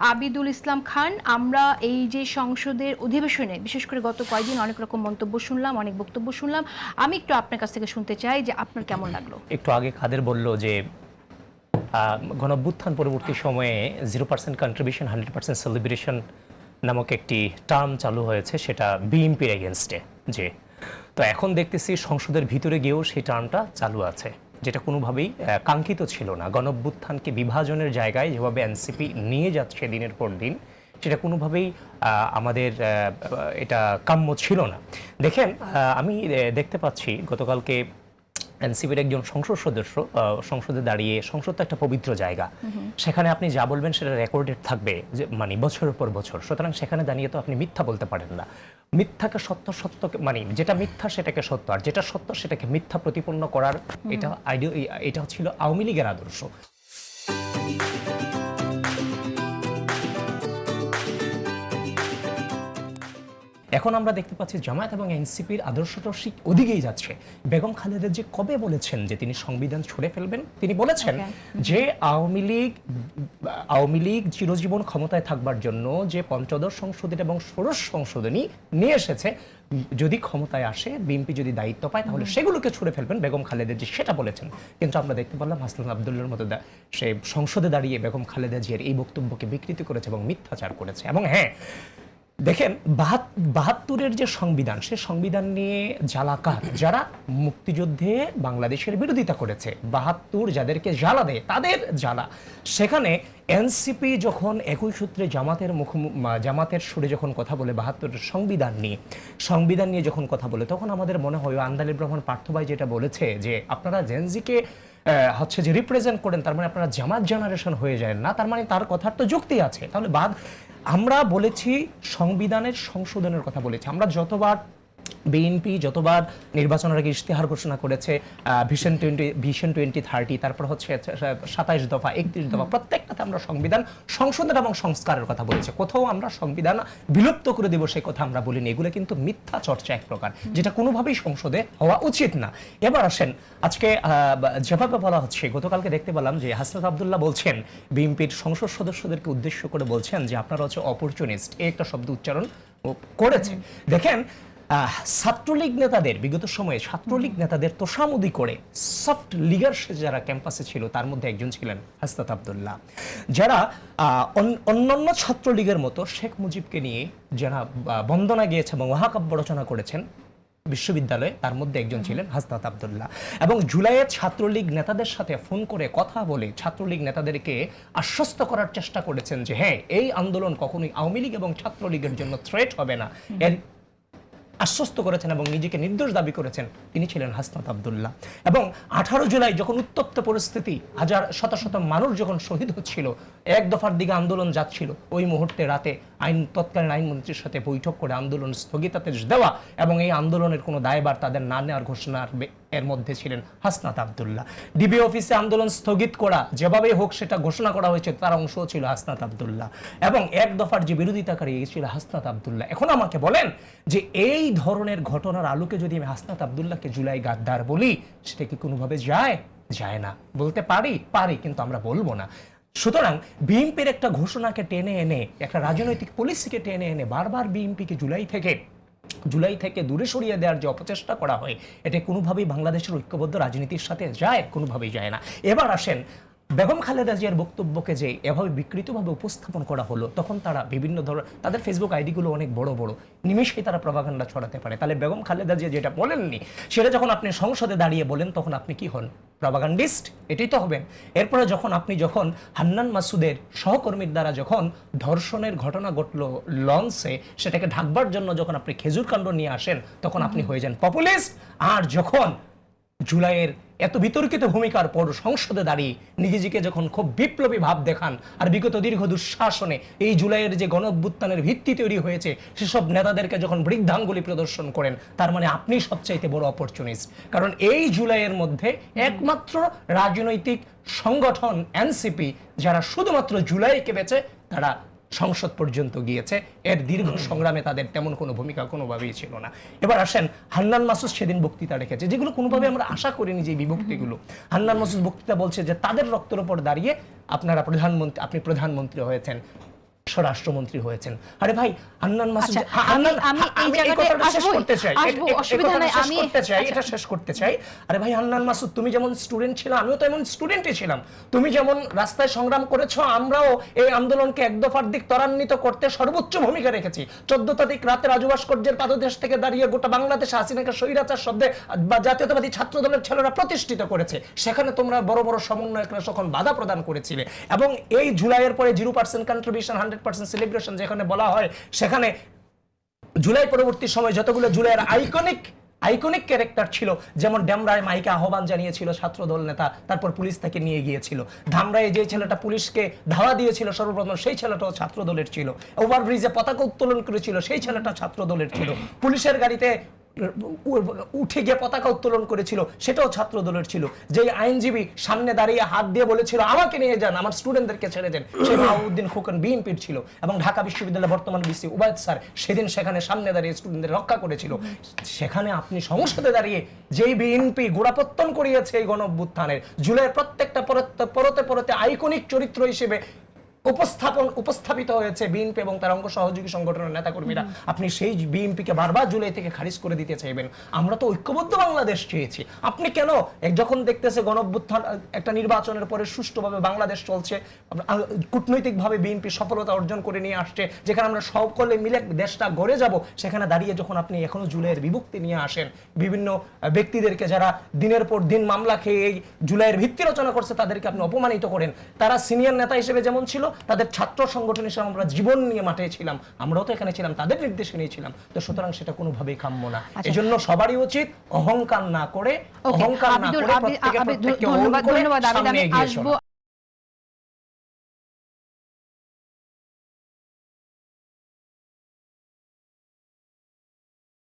আবিদুল ইসলাম খান, আমরা এই যে সংসদের অধিবেশনে বিশেষ করে গত কয়েকদিন অনেক রকম মন্তব্য শুনলাম, অনেক বক্তব্য শুনলাম। আমি একটু আপনার কাছ থেকে শুনতে চাই যে আপনার কেমন লাগলো। একটু আগে কাদের বলল যে গণঅভ্যুত্থান পরবর্তী সময়ে 0% কন্ট্রিবিউশন 100% সেলিব্রেশন নামক একটি টার্ম চালু হয়েছে, সেটা বিএনপির এগেনস্টে। যে তো এখন দেখতেছি সংসদের ভিতরে গিয়েও সেই টার্মটা চালু আছে, যেটা কোনোভাবেই কাঙ্ক্ষিত ছিল না। গণঅভ্যুত্থানকে বিভাজনের জায়গায় যেভাবে এনসিপি নিয়ে যাচ্ছে দিনের পর দিন, সেটা কোনোভাবেই আমাদের এটা কাম্য ছিল না। দেখেন, আমি দেখতে পাচ্ছি গতকালকে এনসিপির একজন সংসদ সদস্য সংসদে দাঁড়িয়ে, সংসদ তো একটা পবিত্র জায়গা, সেখানে আপনি যা বলবেন সেটা রেকর্ডেড থাকবে, যে মানে বছরের পর বছর। সুতরাং সেখানে দাঁড়িয়ে তো আপনি মিথ্যা বলতে পারেন না। মিথ্যাকে সত্য, সত্যকে মানে যেটা মিথ্যা সেটাকে সত্য, আর যেটা সত্য সেটাকে মিথ্যা প্রতিপন্ন করার এটা ছিল আওয়ামী লীগের আদর্শ। এখন আমরা দেখতে পাচ্ছি জামায়াত এবং এনসিপির আদর্শটা ওদিকেই যাচ্ছে। বেগম খালেদা যে কবে বলেছেন যে তিনি সংবিধান ছুঁড়ে ফেলবেন, তিনি বলেছেন যে আওয়ামী লীগ চিরজীবন ক্ষমতায় থাকবার জন্য যে পঞ্চদশ সংশোধনী এবং ষোড়শ সংশোধনী নিয়ে এসেছে, যদি ক্ষমতায় আসে, বিএনপি যদি দায়িত্ব পায়, তাহলে সেগুলোকে ছুঁড়ে ফেলবেন। বেগম খালেদা জি সেটা বলেছেন। কিন্তু আমরা দেখতে পারলাম হাসনাত আব্দুল্লাহর মতো সে সংসদে দাঁড়িয়ে বেগম খালেদা জির এই বক্তব্যকে বিকৃতি করেছে এবং মিথ্যাচার করেছে। এবং হ্যাঁ, দেখেন, ৭২-এর যে সংবিধান, সে সংবিধান নিয়ে জ্বালাকার যারা মুক্তিযুদ্ধে বাংলাদেশের বিরোধিতা করেছে, ৭২ যাদেরকে জ্বালা দেয় তাদের জ্বালা। সেখানে এনসিপি যখন একই সূত্রে জামাতের সুরে যখন কথা বলে ৭২-এর সংবিধান নিয়ে যখন কথা বলে, তখন আমাদের মনে হয় আন্দালিব রহমান পার্থ ভাই যেটা বলেছে যে আপনারা জেনজিকে হচ্ছে যে রিপ্রেজেন্ট করেন, তার মানে আপনারা জামাত জেনারেশন হয়ে যায় না, তার মানে তার কথার তো যুক্তি আছে। তাহলে আমরা বলেছি সংবিধানের সংশোধনের কথা বলেছি। আমরা যতবার বিএনপি যতবার নির্বাচনের আগে ইশতেহার ঘোষণা করেছে, ভিশন 2030, তারপর হচ্ছে 27 দফা, 31 দফা, প্রত্যেকটাতে আমরা সংবিধান সংশোধন এবং সংস্কারের কথা বলেছি। কোথাও আমরা সংবিধান বিলুপ্ত করে দেব সে কথা আমরা বলিনি। এগুলো কিন্তু মিথ্যা চর্চা এক প্রকার, যেটা কোনোভাবেই সংসদে হওয়া উচিত না। এবার আসেন, আজকে যেভাবে বলা হচ্ছে, গতকালকে দেখতে পেলাম যে হাসনাত আব্দুল্লাহ বলছেন, বিএনপির সংসদ সদস্যদেরকে উদ্দেশ্য করে বলছেন যে আপনারা হচ্ছে অপরচুনিস্ট, এই একটা শব্দ উচ্চারণ করেছে। দেখেন, ছাত্রলীগ নেতাদের বিগত সময়ে ছাত্রলীগ নেতাদের তোষামোদি করে সফট লিগার যারা ক্যাম্পাসে ছিল, তার মধ্যে একজন ছিলেন হাসনাত আব্দুল্লাহ। যারা অন্যান্য ছাত্রলীগের মতো শেখ মুজিবকে নিয়ে যারা বন্দনা গিয়েছে এবং মহাকাব্য রচনা করেছেন বিশ্ববিদ্যালয়ে, তার মধ্যে একজন ছিলেন হাসনাত আব্দুল্লাহ। এবং জুলাইয়ের ছাত্রলীগ নেতাদের সাথে ফোন করে কথা বলে ছাত্রলীগ নেতাদেরকে আশ্বস্ত করার চেষ্টা করেছেন যে হ্যাঁ, এই আন্দোলন কখনোই আওয়ামী লীগ এবং ছাত্রলীগের জন্য থ্রেট হবে না, এর আশ্বস্ত করেছেন এবং নিজেকে নির্দোষ দাবি করেছেন তিনি ছিলেন হাসনাত আব্দুল্লাহ। এবং 18 জুলাই যখন উত্তপ্ত পরিস্থিতি, শত শত মানুষ যখন শহীদ হচ্ছিল, এক দফার দিকে আন্দোলন যাচ্ছিল, ওই মুহূর্তে রাতে তৎকালীন আইনমন্ত্রীর সাথে বৈঠক করে আন্দোলন স্থগিতাদেশ দেওয়া এবং এই আন্দোলনের কোনো দায়ভার তাদের না নেওয়ার ঘোষণার এর মধ্যে ছিলেন হাসনাত আব্দুল্লাহ। ডিবি অফিসে আন্দোলন স্থগিত করা, যেভাবে হোক সেটা ঘোষণা করা হয়েছে, তার অংশ ছিল হাসনাত আব্দুল্লাহ। এবং এক দফার যে বিরোধিতাকারী ছিল হাসনাত আব্দুল্লাহ। এখন আমাকে বলেন যে এই ধরনের ঘটনার আলোকে যদি আমি হাসনাত আব্দুল্লাহকে জুলাই গাদ্দার বলি, সেটা কি কোনোভাবে যায় না? বলতে পারি, কিন্তু আমরা বলবো না। সুতরাং বিএনপির একটা ঘোষণাকে টেনে এনে, একটা রাজনৈতিক পলিসিকে টেনে এনে বারবার বিএনপিকে জুলাই থেকে দূরে সরিয়ে দেওয়ার যে অপচেষ্টা করা হয়, এটা কোনোভাবেই বাংলাদেশের ঐক্যবদ্ধ রাজনীতির সাথে কোনোভাবেই যায় না। এবার আসেন, বেগম খালেদা জিয়ার বক্তব্যকে যে এভাবে বিকৃতভাবে উপস্থাপন করা হলো, তখন তারা বিভিন্ন ধরনের, তাদের ফেসবুক আইডিগুলো অনেক বড় বড়, নিমেষেই তারা প্রপাগান্ডা ছড়াতে পারে। তাহলে বেগম খালেদা জিয়া যেটা বলেননি, সেটা যখন আপনি সংসদে দাঁড়িয়ে বলেন, তখন আপনি কি হন? প্রপাগান্ডিস্ট, এটাই তো হবেন। এরপরে যখন হান্নান মাসুদের সহকর্মীর দ্বারা যখন ধর্ষণের ঘটনা ঘটলো লঞ্চে, সেটাকে ঢাকবার জন্য যখন আপনি খেজুর কাণ্ড নিয়ে আসেন, তখন আপনি হয়ে যান পপুলিস্ট। আর যখন জুলাইয়ের এত বিতর্কিত ভূমিকার পর সংসদে দাঁড়িয়ে নিজেকে যখন খুব বিপ্লবী ভাব দেখান, আর বিগত দীর্ঘ দুঃশাসনে এই জুলাইয়ের যে গণঅভ্যুত্থানের ভিত্তি তৈরি হয়েছে, সেসব নেতাদেরকে যখন বৃদ্ধাঙ্গুলি প্রদর্শন করেন, তার মানে আপনি সবচাইতে বড় অপরচুনিস্ট। কারণ এই জুলাইয়ের মধ্যে একমাত্র রাজনৈতিক সংগঠন এনসিপি যারা শুধুমাত্র জুলাইকে বেঁচে তারা সংসদ পর্যন্ত গিয়েছে, এর দীর্ঘ সংগ্রামে তাদের তেমন কোনো ভূমিকা কোনোভাবেই ছিল না। এবার আসেন, হান্নান মাসুদ সেদিন বক্তৃতা রেখেছে, যেগুলো কোনোভাবে আমরা আশা করিনি যে বিভক্তিগুলো। হান্নান মাসুদ বক্তৃতা বলছে যে তাদের রক্তের উপর দাঁড়িয়ে আপনি প্রধানমন্ত্রী হয়েছেন। স্বরাষ্ট্রমন্ত্রী হয়েছেন। আরে ভাই হান্নান মাসুদ, আচ্ছা, আমি এই জায়গাটায় অসুবিধা নাই, আমি এটা শেষ করতে চাই। আরে ভাই হান্নান মাসুদ, তুমি যেমন স্টুডেন্ট ছিল, আমিও তো এমন স্টুডেন্টই ছিলাম। তুমি যেমন রাস্তায় সংগ্রাম করেছো, আমরাও এই আন্দোলনকে এক দফার দিক ত্বরান্বিত করতে সর্বোচ্চ ভূমিকা রেখেছি। 14 তারিখ রাতে রাজু ভাস্কর্যের পাদদেশ থেকে দাঁড়িয়ে গোটা বাংলাদেশে হাসিনাকে স্বৈরাচার শব্দে জাতীয়তাবাদী ছাত্র দলের ছেলেরা প্রতিষ্ঠিত করেছে। সেখানে তোমরা বড় বড় সমন্বয়করা তখন বাধা প্রদান করেছিলে। এবং এই জুলাইয়ের পরে 0% কন্ট্রিবিউশন 100% সেলিব্রেশন যেখানে বলা হয়, সেখানে জুলাই পরবর্তী সময় যতগুলো জুলাইয়ের আইকনিক ক্যারেক্টার ছিল, যেমন ডেমরায় মাইকে আহ্বান জানিয়েছিল ছাত্রদল নেতা, তারপর পুলিশ তাকে নিয়ে গিয়েছিল। ধামরায় যে ছেলেটা পুলিশকে ধাওয়া দিয়েছিল সর্বপ্রথম, সেই ছেলেটাও ছাত্রদলের ছিল। ওভারব্রিজে পতাকা উত্তোলন করেছিল, সেই ছেলেটা ছাত্রদলের ছিল। পুলিশের গাড়িতে উঠে গিয়ে পতাকা উত্তোলন করেছিল, সেটাও ছাত্র দলের ছিল। যে আইনজীবী সামনে দাঁড়িয়ে হাত দিয়ে বলেছিল আমাকে নিয়ে যান, আমার স্টুডেন্টদেরকে ছেড়ে দেন, সে মাহমুদ্দিন খোকন বিএনপির ছিল। এবং ঢাকা বিশ্ববিদ্যালয়ের বর্তমান ভিসি উবায়দ স্যার সেদিন সেখানে সামনে দাঁড়িয়ে স্টুডেন্টদের রক্ষা করেছিল। সেখানে আপনি সংসদে দাঁড়িয়ে যেই বিএনপি গোড়াপত্তন করিয়েছে এই গণ অভ্যুত্থানের, জুলাইয়ের প্রত্যেকটা পরতে আইকনিক চরিত্র হিসেবে উপস্থাপিত হয়েছে বিএনপি এবং তার অঙ্গ সহযোগী সংগঠনের নেতাকর্মীরা, আপনি সেই বিএনপিকে বারবার জুলাই থেকে খারিজ করে দিতে চাইবেন? আমরা তো ঐক্যবদ্ধ বাংলাদেশ চেয়েছি। আপনি কেন যখন দেখতেছে গণঅভ্যুত্থান একটা নির্বাচনের পরে সুষ্ঠুভাবে বাংলাদেশ চলছে, কূটনৈতিকভাবে বিএনপি সফলতা অর্জন করে নিয়ে আসছে, যেখানে আমরা সকলে মিলে দেশটা গড়ে যাব, সেখানে দাঁড়িয়ে যখন আপনি এখনো জুলাইয়ের বিভক্তি নিয়ে আসেন, বিভিন্ন ব্যক্তিদেরকে যারা দিনের পর দিন মামলা খেয়ে এই জুলাইয়ের ভিত্তি রচনা করছে তাদেরকে আপনি অপমানিত করেন। তারা সিনিয়র নেতা হিসেবে যেমন ছিল, তাদের ছাত্র সংগঠন হিসেবে আমরা জীবন নিয়ে মাঠে ছিলাম, আমরাও তো এখানে ছিলাম, তাদের নির্দেশে নিয়েছিলাম। তো সুতরাং সেটা কোনোভাবেই কাম্য না। এজন্য সবারই উচিত অহংকার না করে প্রত্যেকে ওন করে সামনে এগিয়ে আসা।